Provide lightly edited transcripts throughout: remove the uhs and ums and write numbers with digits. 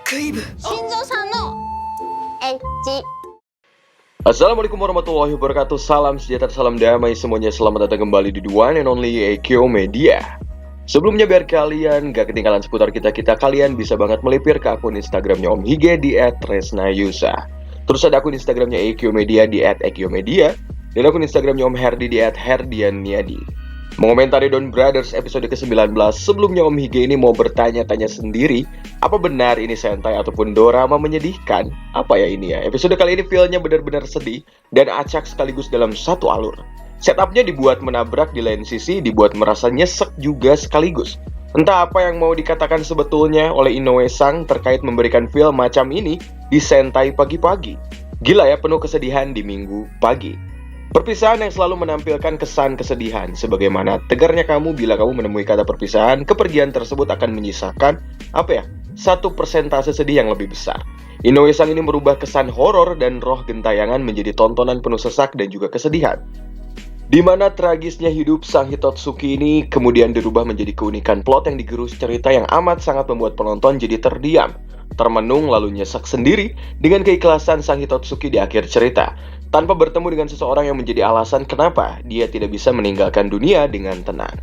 Shinzo san no Echi. Assalamualaikum warahmatullahi wabarakatuh. Salam sejahtera, salam damai semuanya. Selamat datang kembali di The One and Only Eikyo Media. Sebelumnya biar kalian gak ketinggalan seputar kita, kalian bisa banget melipir ke akun Instagramnya Om Hige di @resnayusa. Terus ada akun Instagramnya Eikyo Media di @eikyomedia, dan akun Instagramnya Om Herdi di @herdianniadi. Mengomentari Don Brothers episode ke-19, sebelumnya Om Hige ini mau bertanya-tanya sendiri, apa benar ini Sentai ataupun dorama menyedihkan? Apa ya ini ya? Episode kali ini feel-nya benar-benar sedih dan acak sekaligus dalam satu alur. Setupnya dibuat menabrak, di lain sisi dibuat merasa nyesek juga sekaligus. Entah apa yang mau dikatakan sebetulnya oleh Inoue-sang terkait memberikan feel macam ini di Sentai pagi-pagi. Gila ya, penuh kesedihan di minggu pagi. Perpisahan yang selalu menampilkan kesan kesedihan, sebagaimana tegarnya kamu bila kamu menemui kata perpisahan, kepergian tersebut akan menyisakan, satu persentase sedih yang lebih besar. Inoue-sang ini merubah kesan horor dan roh gentayangan menjadi tontonan penuh sesak dan juga kesedihan. Di mana tragisnya hidup sang Hitotsuki ini kemudian dirubah menjadi keunikan plot yang digerus cerita yang amat sangat membuat penonton jadi terdiam, termenung lalu nyesek sendiri dengan keikhlasan sang Hitotsuki di akhir cerita, tanpa bertemu dengan seseorang yang menjadi alasan kenapa dia tidak bisa meninggalkan dunia dengan tenang.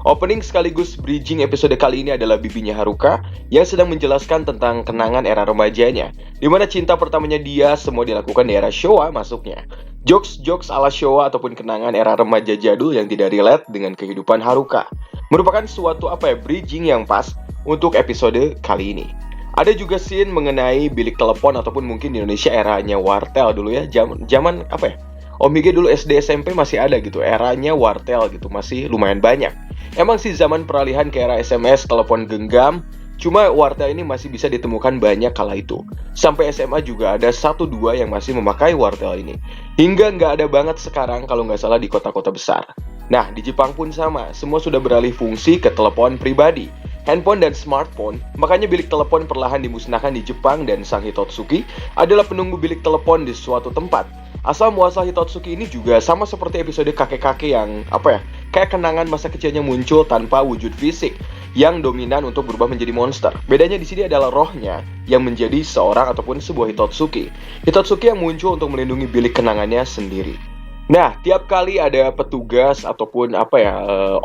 Opening sekaligus bridging episode kali ini adalah bibinya Haruka yang sedang menjelaskan tentang kenangan era remajanya, di mana cinta pertamanya dia semua dilakukan di era Showa masuknya. Jokes-jokes ala Showa ataupun kenangan era remaja jadul yang tidak relate dengan kehidupan Haruka merupakan suatu bridging yang pas untuk episode kali ini. Ada juga scene mengenai bilik telepon ataupun mungkin di Indonesia eranya wartel dulu ya, zaman Om Hige dulu SD SMP masih ada gitu, eranya wartel gitu, masih lumayan banyak. Emang sih zaman peralihan ke era SMS, telepon genggam, cuma wartel ini masih bisa ditemukan banyak kala itu. Sampai SMA juga ada 1-2 yang masih memakai wartel ini. Hingga nggak ada banget sekarang kalau nggak salah di kota-kota besar. Nah, di Jepang pun sama, semua sudah beralih fungsi ke telepon pribadi, handphone dan smartphone. Makanya bilik telepon perlahan dimusnahkan di Jepang dan sang Hitotsuki adalah penunggu bilik telepon di suatu tempat. Asal muasal Hitotsuki ini juga sama seperti episode kakek-kakek yang kayak kenangan masa kecilnya muncul tanpa wujud fisik yang dominan untuk berubah menjadi monster. Bedanya di sini adalah rohnya yang menjadi seorang ataupun sebuah Hitotsuki. Hitotsuki yang muncul untuk melindungi bilik kenangannya sendiri. Nah, tiap kali ada petugas ataupun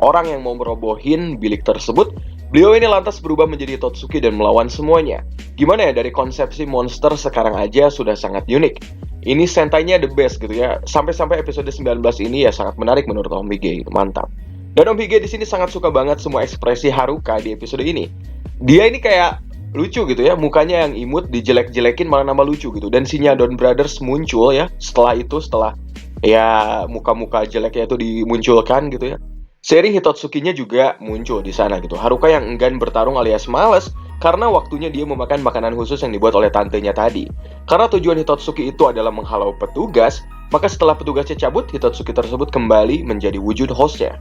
orang yang mau merobohin bilik tersebut, beliau ini lantas berubah menjadi Hitotsuki dan melawan semuanya. Gimana ya, dari konsepsi monster sekarang aja sudah sangat unik. Ini Sentai-nya the best gitu ya. Sampai episode 19 ini ya sangat menarik menurut Om Hige, mantap. Dan Om Hige di sini sangat suka banget semua ekspresi Haruka di episode ini. Dia ini kayak lucu gitu ya, mukanya yang imut dijelek-jelekin malah nambah lucu gitu. Dan sinyal Don Brothers muncul ya setelah muka-muka jeleknya itu dimunculkan gitu ya. Seri Hitotsuki-nya juga muncul di sana gitu. Haruka yang enggan bertarung alias males karena waktunya dia memakan makanan khusus yang dibuat oleh tantenya tadi. Karena tujuan Hitotsuki itu adalah menghalau petugas, maka setelah petugasnya cabut, Hitotsuki tersebut kembali menjadi wujud hostnya.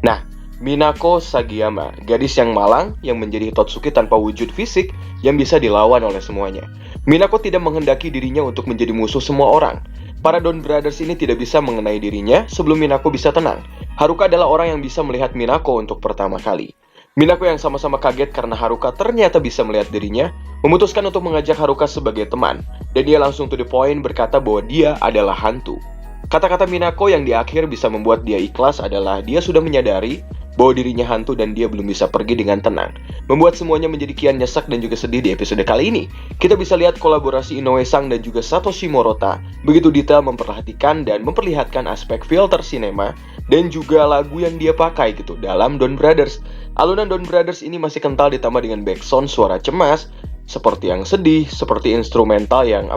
Nah, Minako Sagiyama, gadis yang malang yang menjadi Hitotsuki tanpa wujud fisik yang bisa dilawan oleh semuanya. Minako tidak menghendaki dirinya untuk menjadi musuh semua orang. Para Don Brothers ini tidak bisa mengenai dirinya sebelum Minako bisa tenang. Haruka adalah orang yang bisa melihat Minako untuk pertama kali. Minako yang sama-sama kaget karena Haruka ternyata bisa melihat dirinya, memutuskan untuk mengajak Haruka sebagai teman, dan dia langsung to the point berkata bahwa dia adalah hantu. Kata-kata Minako yang di akhir bisa membuat dia ikhlas adalah dia sudah menyadari bahwa dirinya hantu dan dia belum bisa pergi dengan tenang. Membuat semuanya menjadi kian nyesek dan juga sedih di episode kali ini. Kita bisa lihat kolaborasi Inoue-sang dan juga Satoshi Morita begitu detail memperhatikan dan memperlihatkan aspek filter sinema dan juga lagu yang dia pakai gitu dalam Don Brothers. Alunan Don Brothers ini masih kental ditambah dengan backsound suara cemas, seperti yang sedih, seperti instrumental yang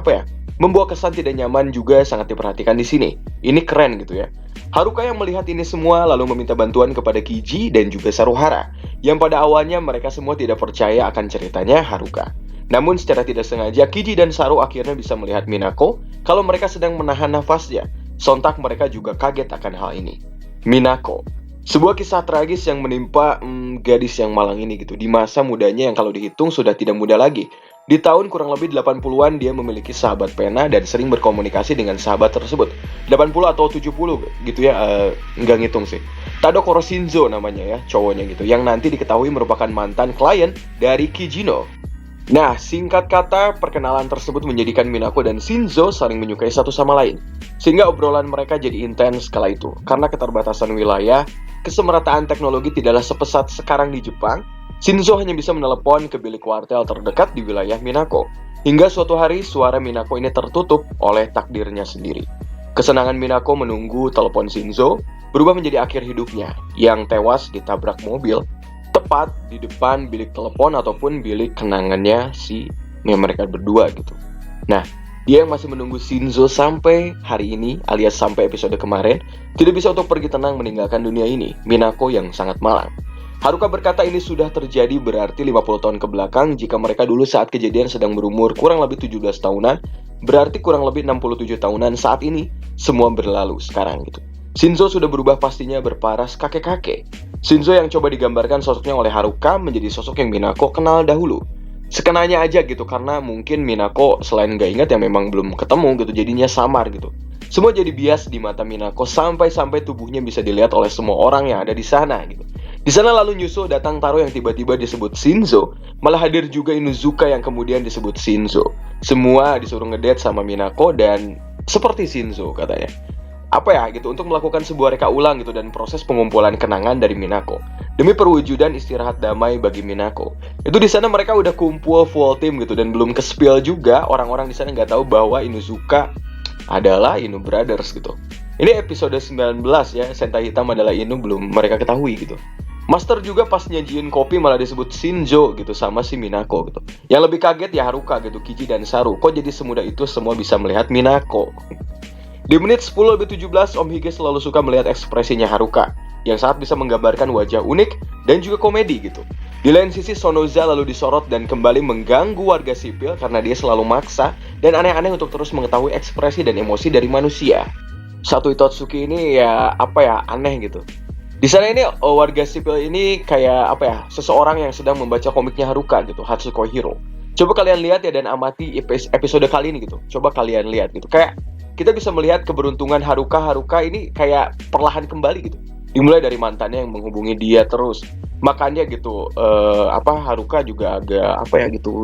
membuat kesan tidak nyaman juga sangat diperhatikan di sini. Ini keren gitu ya. Haruka yang melihat ini semua lalu meminta bantuan kepada Kiji dan juga Saruhara, yang pada awalnya mereka semua tidak percaya akan ceritanya Haruka. Namun secara tidak sengaja Kiji dan Saru akhirnya bisa melihat Minako kalau mereka sedang menahan nafasnya. Sontak mereka juga kaget akan hal ini. Minako, sebuah kisah tragis yang menimpa gadis yang malang ini gitu. Di masa mudanya yang kalau dihitung sudah tidak muda lagi. Di tahun kurang lebih 80-an dia memiliki sahabat pena dan sering berkomunikasi dengan sahabat tersebut. 80 atau 70 gitu ya, nggak ngitung sih. Tadokoro Shinzo namanya ya, cowoknya gitu, yang nanti diketahui merupakan mantan klien dari Kijino. Nah, singkat kata, perkenalan tersebut menjadikan Minako dan Shinzo saling menyukai satu sama lain. Sehingga obrolan mereka jadi intens kala itu. Karena keterbatasan wilayah, kesemerataan teknologi tidaklah sepesat sekarang di Jepang, Shinzo hanya bisa menelepon ke bilik kuartel terdekat di wilayah Minako. Hingga suatu hari, suara Minako ini tertutup oleh takdirnya sendiri. Kesenangan Minako menunggu telepon Shinzo berubah menjadi akhir hidupnya, yang tewas ditabrak mobil tepat di depan bilik telepon ataupun bilik kenangannya mereka berdua gitu. Nah, dia yang masih menunggu Shinzo sampai hari ini alias sampai episode kemarin tidak bisa untuk pergi tenang meninggalkan dunia ini, Minako yang sangat malang. Haruka berkata ini sudah terjadi berarti 50 tahun ke belakang. Jika mereka dulu saat kejadian sedang berumur kurang lebih 17 tahunan, berarti kurang lebih 67 tahunan saat ini semua berlalu sekarang gitu. Shinzo sudah berubah pastinya berparas kakek-kakek. Shinzo yang coba digambarkan sosoknya oleh Haruka menjadi sosok yang Minako kenal dahulu. Sekenanya aja gitu, karena mungkin Minako selain gak ingat ya memang belum ketemu gitu, jadinya samar gitu. Semua jadi bias di mata Minako sampai-sampai tubuhnya bisa dilihat oleh semua orang yang ada di sana gitu. Di sana lalu nyusul datang Taro yang tiba-tiba disebut Shinzo, malah hadir juga Inuzuka yang kemudian disebut Shinzo. Semua disuruh ngedate sama Minako dan seperti Shinzo katanya. Apa ya gitu, untuk melakukan sebuah reka ulang gitu dan proses pengumpulan kenangan dari Minako demi perwujudan istirahat damai bagi Minako. Itu di sana mereka udah kumpul full team gitu dan belum ke-spill juga, orang-orang di sana nggak tahu bahwa Inuzuka adalah Inu Brothers gitu. Ini episode 19 ya, Sentai hitam adalah Inu belum mereka ketahui gitu. Master juga pas nyajiin kopi malah disebut Shinzo gitu sama si Minako gitu. Yang lebih kaget ya Haruka gitu, Kiji dan Saru. Kok jadi semudah itu semua bisa melihat Minako? Di menit 10:17, Om Hige selalu suka melihat ekspresinya Haruka, yang sangat bisa menggambarkan wajah unik dan juga komedi gitu. Di lain sisi, Sonoza lalu disorot dan kembali mengganggu warga sipil karena dia selalu maksa dan aneh-aneh untuk terus mengetahui ekspresi dan emosi dari manusia. Satu Itotsuki ini ya aneh gitu. Di sana ini warga sipil ini kayak seseorang yang sedang membaca komiknya Haruka gitu, Hatsuko Hiro. Coba kalian lihat ya dan amati episode kali ini gitu. Coba kalian lihat gitu. Kayak kita bisa melihat keberuntungan Haruka ini kayak perlahan kembali gitu. Dimulai dari mantannya yang menghubungi dia terus. Makanya gitu Haruka juga agak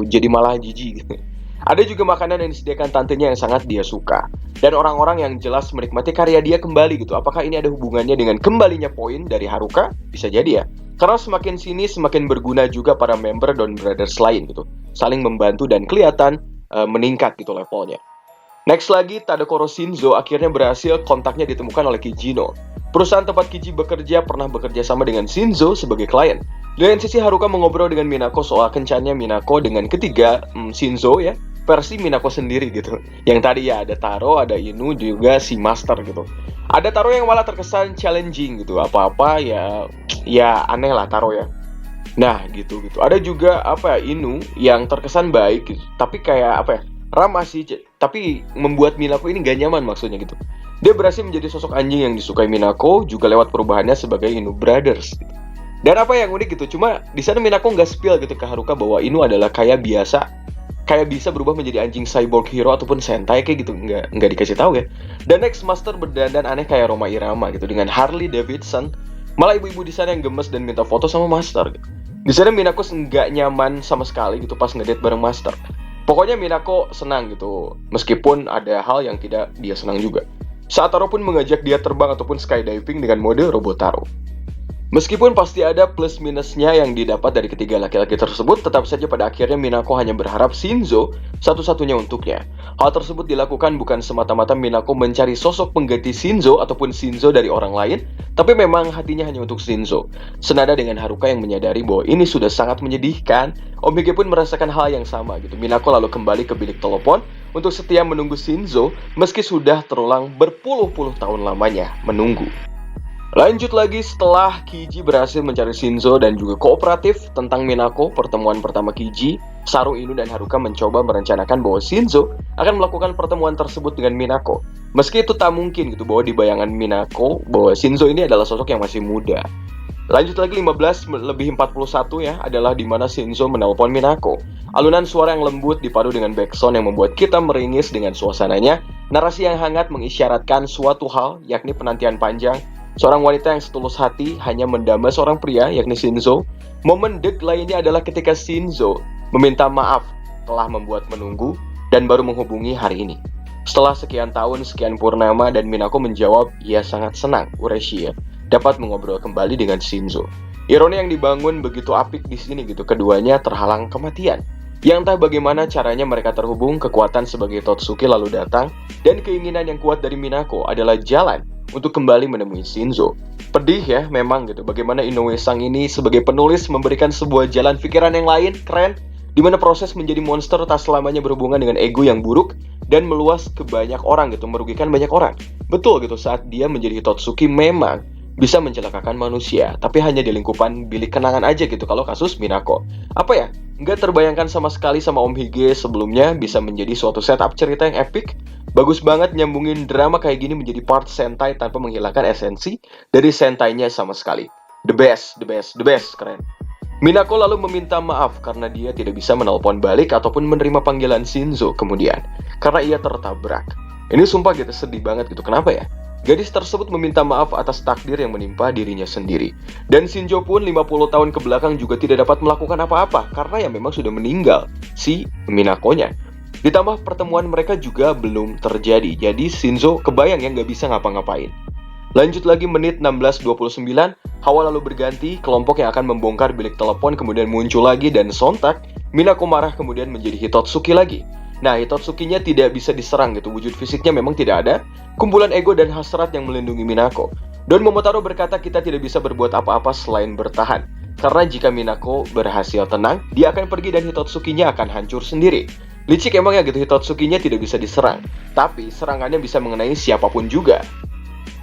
jadi malah jijik gitu. Ada juga makanan yang disediakan tantenya yang sangat dia suka. Dan orang-orang yang jelas menikmati karya dia kembali gitu. Apakah ini ada hubungannya dengan kembalinya poin dari Haruka? Bisa jadi ya. Karena semakin sini semakin berguna juga para member Don Brothers lain gitu. Saling membantu dan kelihatan meningkat gitu levelnya. Next lagi, Tadakoro Shinzo akhirnya berhasil kontaknya ditemukan oleh Kijino. Perusahaan tempat Kiji bekerja pernah bekerja sama dengan Shinzo sebagai klien. Di lain sisi, Haruka mengobrol dengan Minako soal kencannya Minako dengan ketiga Shinzo ya, versi Minako sendiri gitu. Yang tadi ya ada Taro, ada Inu, juga si Master gitu. Ada Taro yang malah terkesan challenging gitu, apa-apa ya aneh lah Taro ya. Nah gitu. Ada juga Inu yang terkesan baik gitu, tapi kayak ramah sih, tapi membuat Minako ini gak nyaman maksudnya gitu. Dia berhasil menjadi sosok anjing yang disukai Minako juga lewat perubahannya sebagai Inu Brothers gitu. Dan yang unik gitu, cuma di sana Minako nggak spill gitu ke Haruka bahwa Inu adalah kayak bisa berubah menjadi anjing cyborg hero ataupun sentai kayak gitu, nggak dikasih tahu ya. Dan next, Master berdandan aneh kayak Rhoma Irama gitu dengan Harley Davidson. Malah ibu-ibu di sana yang gemes dan minta foto sama Master gitu. Di sana Minako nggak nyaman sama sekali gitu pas ngedate bareng Master. Pokoknya Minako senang gitu, meskipun ada hal yang tidak dia senang juga. Saat Taro pun mengajak dia terbang ataupun skydiving dengan mode robot Taro. Meskipun pasti ada plus minusnya yang didapat dari ketiga laki-laki tersebut, tetap saja pada akhirnya Minako hanya berharap Shinzo satu-satunya untuknya. Hal tersebut dilakukan bukan semata-mata Minako mencari sosok pengganti Shinzo ataupun Shinzo dari orang lain, tapi memang hatinya hanya untuk Shinzo. Senada dengan Haruka yang menyadari bahwa ini sudah sangat menyedihkan, Om Hige pun merasakan hal yang sama gitu. Minako lalu kembali ke bilik telepon untuk setia menunggu Shinzo meski sudah terulang berpuluh-puluh tahun lamanya menunggu. Lanjut lagi, setelah Kiji berhasil mencari Shinzo dan juga kooperatif tentang Minako, pertemuan pertama Kiji, Saru, Inu, dan Haruka mencoba merencanakan bahwa Shinzo akan melakukan pertemuan tersebut dengan Minako. Meski itu tak mungkin gitu bahwa di bayangan Minako bahwa Shinzo ini adalah sosok yang masih muda. Lanjut lagi 15:41 ya, adalah dimana Shinzo menelpon Minako. Alunan suara yang lembut dipadu dengan backsound yang membuat kita meringis dengan suasananya. Narasi yang hangat mengisyaratkan suatu hal, yakni penantian panjang. Seorang wanita yang setulus hati hanya mendamba seorang pria, yakni Shinzo. Momen deg lainnya adalah ketika Shinzo meminta maaf telah membuat menunggu dan baru menghubungi hari ini. Setelah sekian tahun, sekian purnama, dan Minako menjawab ia sangat senang Ureshi dapat mengobrol kembali dengan Shinzo. Ironi yang dibangun begitu apik di sini gitu, keduanya terhalang kematian. Yang entah bagaimana caranya mereka terhubung, kekuatan sebagai Totsuki lalu datang, dan keinginan yang kuat dari Minako adalah jalan untuk kembali menemui Shinzo. Pedih ya memang gitu, bagaimana Inoue Sang ini sebagai penulis memberikan sebuah jalan pikiran yang lain, keren, di mana proses menjadi monster tak selamanya berhubungan dengan ego yang buruk dan meluas ke banyak orang gitu, merugikan banyak orang. Betul gitu, saat dia menjadi Totsuki memang bisa mencelakakan manusia, tapi hanya di lingkupan bilik kenangan aja gitu kalau kasus Minako. Apa ya, nggak terbayangkan sama sekali sama Om Hige sebelumnya bisa menjadi suatu setup cerita yang epic. Bagus banget nyambungin drama kayak gini menjadi part Sentai tanpa menghilangkan esensi dari Sentainya sama sekali. The best, keren. Minako lalu meminta maaf karena dia tidak bisa menelpon balik ataupun menerima panggilan Shinzo kemudian, karena ia tertabrak. Ini sumpah gitu, sedih banget gitu, kenapa ya? Gadis tersebut meminta maaf atas takdir yang menimpa dirinya sendiri. Dan Shinzo pun 50 tahun ke belakang juga tidak dapat melakukan apa-apa karena ya memang sudah meninggal si Minakonya. Ditambah pertemuan mereka juga belum terjadi, jadi Shinzo kebayang ya nggak bisa ngapa-ngapain. Lanjut lagi menit 16.29, Hawa lalu berganti, kelompok yang akan membongkar bilik telepon kemudian muncul lagi dan sontak, Minako marah kemudian menjadi Hitotsuki lagi. Nah, Hitotsukinya tidak bisa diserang gitu, wujud fisiknya memang tidak ada, kumpulan ego dan hasrat yang melindungi Minako. Don Momotaro berkata kita tidak bisa berbuat apa-apa selain bertahan, karena jika Minako berhasil tenang, dia akan pergi dan Hitotsukinya akan hancur sendiri. Licik emang ya gitu, Hitotsukinya tidak bisa diserang, tapi serangannya bisa mengenai siapapun juga.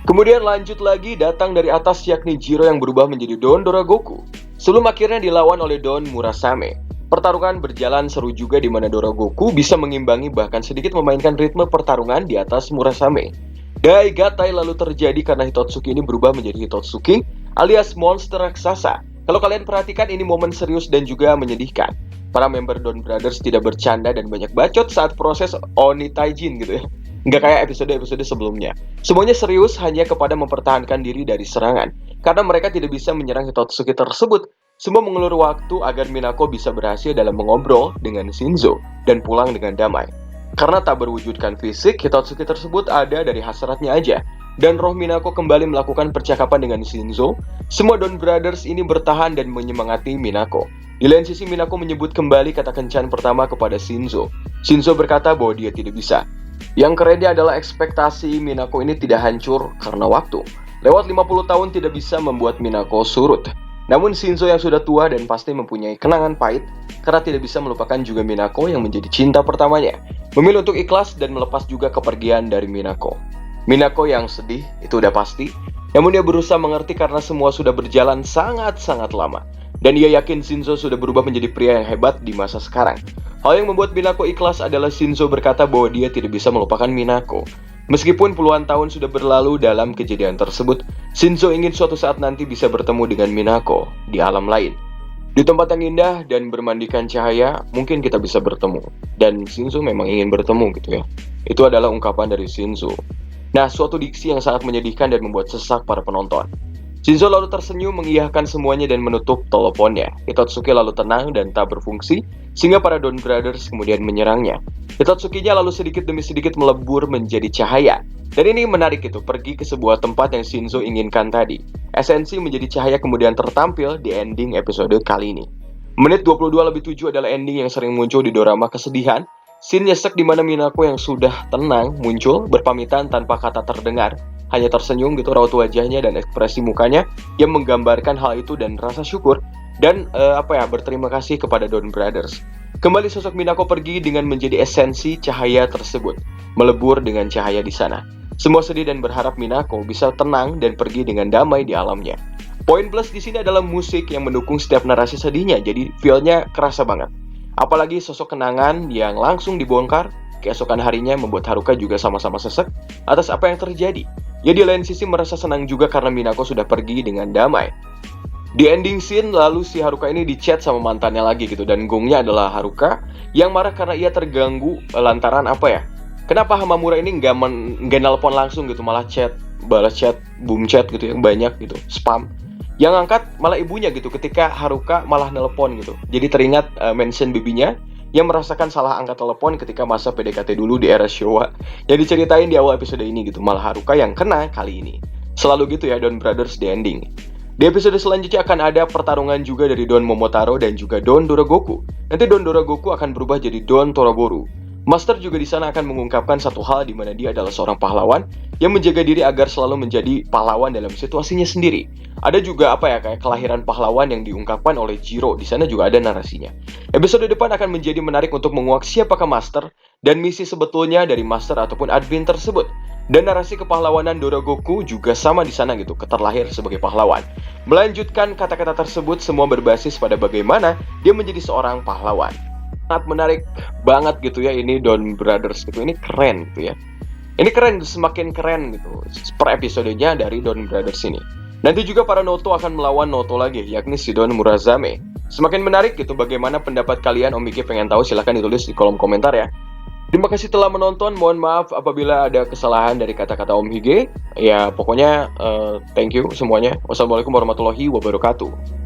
Kemudian lanjut lagi, datang dari atas yakni Jiro yang berubah menjadi Don Doragoku, sebelum akhirnya dilawan oleh Don Murasame. Pertarungan berjalan seru juga di mana Doragoku bisa mengimbangi bahkan sedikit memainkan ritme pertarungan di atas Murasame. Daigatai lalu terjadi karena Hitotsuki ini berubah menjadi Hitotsuki alias monster raksasa. Kalau kalian perhatikan ini momen serius dan juga menyedihkan. Para member Don Brothers tidak bercanda dan banyak bacot saat proses Oni Taijin gitu ya. Nggak kayak episode-episode sebelumnya. Semuanya serius hanya kepada mempertahankan diri dari serangan. Karena mereka tidak bisa menyerang Hitotsuki tersebut. Semua mengelur waktu agar Minako bisa berhasil dalam mengobrol dengan Shinzo dan pulang dengan damai. Karena tak berwujudkan fisik, Hitotsuki tersebut ada dari hasratnya aja. Dan roh Minako kembali melakukan percakapan dengan Shinzo. Semua Don Brothers ini bertahan dan menyemangati Minako. Di lain sisi, Minako menyebut kembali kata kencan pertama kepada Shinzo. Shinzo berkata bahwa dia tidak bisa. Yang kerennya adalah ekspektasi Minako ini tidak hancur karena waktu. Lewat 50 tahun tidak bisa membuat Minako surut. Namun Shinzo yang sudah tua dan pasti mempunyai kenangan pahit karena tidak bisa melupakan juga Minako yang menjadi cinta pertamanya, memilih untuk ikhlas dan melepas juga kepergian dari Minako. Minako yang sedih, itu udah pasti. Namun dia berusaha mengerti karena semua sudah berjalan sangat-sangat lama. Dan ia yakin Shinzo sudah berubah menjadi pria yang hebat di masa sekarang. Hal yang membuat Minako ikhlas adalah Shinzo berkata bahwa dia tidak bisa melupakan Minako. Meskipun puluhan tahun sudah berlalu dalam kejadian tersebut, Shinzo ingin suatu saat nanti bisa bertemu dengan Minako di alam lain. Di tempat yang indah dan bermandikan cahaya, mungkin kita bisa bertemu. Dan Shinzo memang ingin bertemu gitu ya. Itu adalah ungkapan dari Shinzo. Nah, suatu diksi yang sangat menyedihkan dan membuat sesak para penonton. Shinzo lalu tersenyum mengiyakan semuanya dan menutup teleponnya. Hitotsuki lalu tenang dan tak berfungsi, sehingga para Don Brothers kemudian menyerangnya. Hitotsukinya lalu sedikit demi sedikit melebur menjadi cahaya. Dan ini menarik gitu, pergi ke sebuah tempat yang Shinzo inginkan tadi. Esensi menjadi cahaya kemudian tertampil di ending episode kali ini. Menit 22:07 adalah ending yang sering muncul di dorama kesedihan. Scene nyesek di mana Minako yang sudah tenang muncul berpamitan tanpa kata terdengar. Hanya tersenyum gitu raut wajahnya dan ekspresi mukanya yang menggambarkan hal itu dan rasa syukur dan berterima kasih kepada Don Brothers. Kembali sosok Minako pergi dengan menjadi esensi cahaya tersebut, melebur dengan cahaya di sana. Semua sedih dan berharap Minako bisa tenang dan pergi dengan damai di alamnya. Poin plus di sini adalah musik yang mendukung setiap narasi sedihnya, jadi feel-nya kerasa banget. Apalagi sosok kenangan yang langsung dibongkar. Keesokan harinya membuat Haruka juga sama-sama sesek atas apa yang terjadi. Ya di lain sisi merasa senang juga karena Minako sudah pergi dengan damai. Di ending scene lalu si Haruka ini dicat sama mantannya lagi gitu. Dan gongnya adalah Haruka yang marah karena ia terganggu lantaran kenapa Hamamura ini nggak nelpon langsung gitu, malah chat, balas chat, boom chat gitu yang banyak gitu, spam. Yang angkat malah ibunya gitu ketika Haruka malah nelpon gitu. Jadi teringat mention bibinya yang merasakan salah angkat telepon ketika masa PDKT dulu di era Showa. Yang diceritain di awal episode ini gitu, malah Haruka yang kena kali ini. Selalu gitu ya Don Brothers di ending. Di episode selanjutnya akan ada pertarungan juga dari Don Momotaro dan juga Don Dorogoku. Nanti Don Dorogoku akan berubah jadi Don Toroboru. Master juga di sana akan mengungkapkan satu hal di mana dia adalah seorang pahlawan yang menjaga diri agar selalu menjadi pahlawan dalam situasinya sendiri. Ada juga kayak kelahiran pahlawan yang diungkapkan oleh Jiro. Di sana juga ada narasinya. Episode depan akan menjadi menarik untuk menguak siapakah Master dan misi sebetulnya dari Master ataupun admin tersebut. Dan narasi kepahlawanan Dorogoku juga sama di sana gitu, terlahir sebagai pahlawan. Melanjutkan kata-kata tersebut semua berbasis pada bagaimana dia menjadi seorang pahlawan. Sangat menarik banget gitu ya ini Don Brothers gitu, ini keren gitu ya. Ini keren, semakin keren gitu per episodenya dari Don Brothers ini. Nanti juga para Noto akan melawan Noto lagi, yakni si Don Murazame. Semakin menarik gitu, bagaimana pendapat kalian? Om Miki pengen tahu, silahkan ditulis di kolom komentar ya. Terima kasih telah menonton, mohon maaf apabila ada kesalahan dari kata-kata Om Hige. Ya pokoknya thank you semuanya. Wassalamualaikum warahmatullahi wabarakatuh.